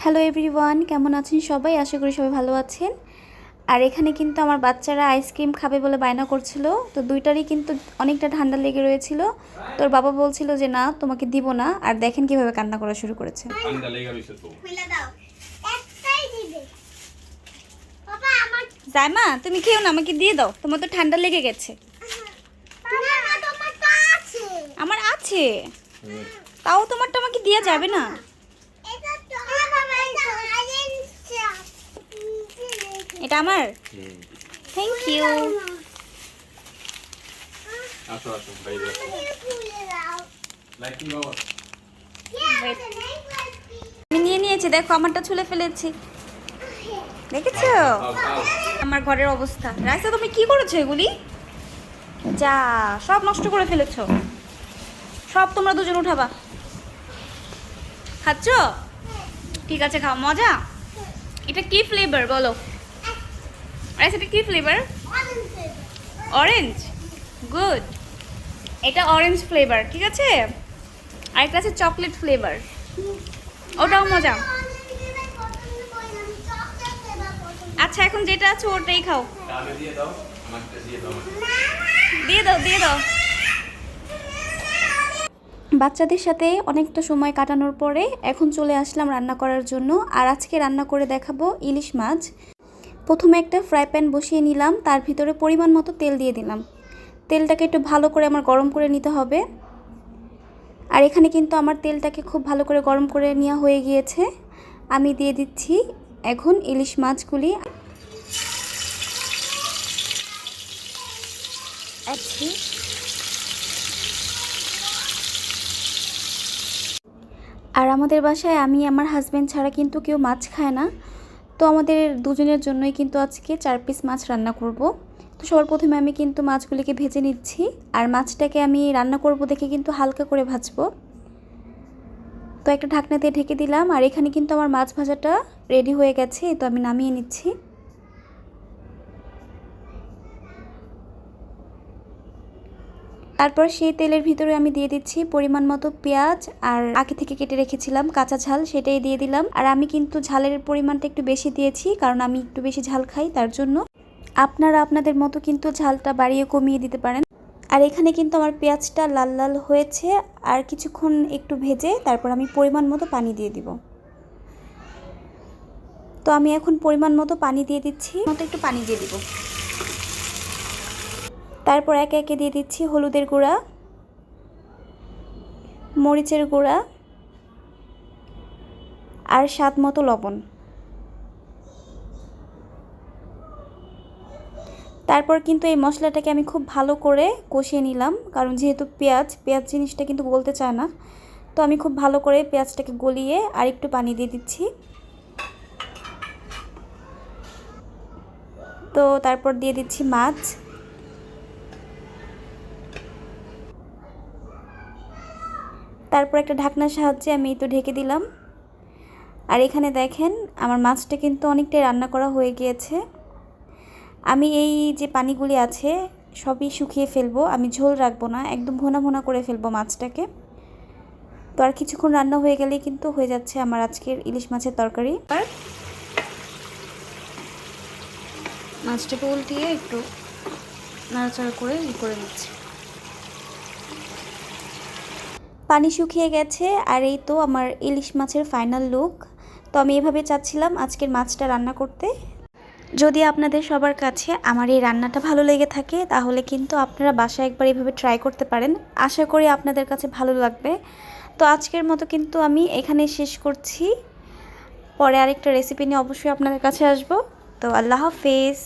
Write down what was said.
Hello everyone, কেমন আছেন সবাই? আশা করি সবাই ভালো আছেন। আর এখানে কিন্তু আমার বাচ্চারা আইসক্রিম খাবে বলে বায়না করছিল, তো দুইটারই কিন্তু অনেকটা ঠান্ডা লেগে রয়েছিল। তোর বাবা বলছিল যে না, তোমাকে দিব না। আর দেখেন কিভাবে কান্না করা শুরু করেছে। ঠান্ডা লেগে রইছে তো। জাইমা, তুমি খেও না, আমাকে দিয়ে দাও, তোমার তো ঠান্ডা লেগে গেছে। আমার আছে, তাও তোমারটা আমাকে দেওয়া যাবে না। এটা আমার, থ্যাংক ইউ। আসো আসো বাইরে আসো। লাইকিং বাবা। আমি নিয়ে নিয়েছি, দেখো আমারটা ছুলে ফেলেছি, দেখেছো? আমার ঘরের অবস্থা। রাইসা, তুমি কি করেছো এগুলি? যা, সব নষ্ট করে ফেলেছো। সব তোমরা দুজন উঠাবা। খাচ্ছ? ঠিক আছে, খাও। মজা? এটা কি ফ্লেভার বলো? রাইসা, এটা কি ফ্লেভার? অরেঞ্জ। গুড। এটা অরেঞ্জ ফ্লেভার, ঠিক আছে। আরেকটা আছে চকলেট ফ্লেভার, ওটাও মজা। আচ্ছা, এখন যেটা আছে ওটাই খাও। কাবে দিয়ে দাও, আমাকে দিয়ে দাও। দিয়ে দাও, দিয়ে দাও। বাচ্চাদের সাথে অনেকটা সময় কাটানোর পরে এখন চলে আসলাম রান্না করার জন্য। আর আজকে রান্না করে দেখাবো ইলিশ মাছ। প্রথমে একটা ফ্রাই প্যান বসিয়ে নিলাম, তার ভিতরে পরিমাণ মতো তেল দিয়ে দিলাম। তেলটাকে একটু ভালো করে আমার গরম করে নিতে হবে। আর এখানে কিন্তু আমার তেলটাকে খুব ভালো করে গরম করে নেওয়া হয়ে গিয়েছে। আমি দিয়ে দিচ্ছি এখন ইলিশ মাছগুলি। আর আমাদের বাসায় আমি আমার হাজব্যান্ড ছাড়া কিন্তু কেউ মাছ খায় না, তো আমাদের দুজনের জন্যই কিন্তু আজকে 4 পিস মাছ রান্না করব। তো সবার প্রথমে আমি কিন্তু মাছগুলিকে ভেজে নিচ্ছি। আর মাছটাকে আমি রান্না করব দেখে কিন্তু হালকা করে ভাজবো। তো একটা ঢাকনা দিয়ে ঢেকে দিলাম। আর এখানে কিন্তু আমার মাছ ভাজাটা রেডি হয়ে গেছে, তো আমি নামিয়ে নিচ্ছি। তারপর সেই তেলের ভিতরে আমি দিয়ে দিচ্ছি পরিমাণ মতো পেঁয়াজ, আর আগে থেকে কেটে রেখেছিলাম কাঁচা ঝাল, সেটাই দিয়ে দিলাম। আর আমি কিন্তু ঝালের পরিমাণটা একটু বেশি দিয়েছি, কারণ আমি একটু বেশি ঝাল খাই, তার জন্য। আপনারা আপনাদের মতো কিন্তু ঝালটা বাড়িয়ে কমিয়ে দিতে পারেন। আর এখানে কিন্তু আমার পেঁয়াজটা লাল লাল হয়েছে। আর কিছুক্ষণ একটু ভেজে তারপর আমি পরিমাণ মতো পানি দিয়ে দিব। তো আমি এখন পরিমাণ মতো পানি দিয়ে দিচ্ছি, একটু পানি দিয়ে দিব। তারপর একে একে দিয়ে দিচ্ছি হলুদের গুঁড়া, মরিচের গুঁড়া, আর স্বাদ মতো লবণ। তারপর কিন্তু এই মশলাটাকে আমি খুব ভালো করে কষিয়ে নিলাম, কারণ যেহেতু পেঁয়াজ জিনিসটা কিন্তু গলতে চায় না। তো আমি খুব ভালো করে পেঁয়াজটাকে গলিয়ে আর একটু পানি দিয়ে দিচ্ছি। তো তারপর দিয়ে দিচ্ছি মাছ। তারপর একটা ঢাকনার সাহায্যে আমি তো ঢেকে দিলাম। আর এখানে দেখেন আমার মাছটা কিন্তু অনেকটাই রান্না করা হয়ে গিয়েছে। আমি এই যে পানিগুলি আছে সবই শুকিয়ে ফেলবো, আমি ঝোল রাখবো না, একদম ভোনা ভোনা করে ফেলবো মাছটাকে। তো আর কিছুক্ষণ রান্না হয়ে গেলেই কিন্তু হয়ে যাচ্ছে আমার আজকের ইলিশ মাছের তরকারি। মাছটাকে উল্টিয়ে একটু নাড়াচাড়া করে করে নিচ্ছি। পানি শুকিয়ে গেছে, আর এই তো আমার ইলিশ মাছের ফাইনাল লুক। তো আমি এভাবে চাচ্ছিলাম আজকের মাছটা রান্না করতে। যদি আপনাদের সবার কাছে আমার এই রান্নাটা ভালো লেগে থাকে, তাহলে কিন্তু আপনারা বাসায় একবার এইভাবে ট্রাই করতে পারেন। আশা করি আপনাদের কাছে ভালো লাগবে। তো আজকের মতো কিন্তু আমি এখানেই শেষ করছি। পরে আরেকটা রেসিপি নিয়ে অবশ্যই আপনাদের কাছে আসবো। তো আল্লাহ হাফেজ।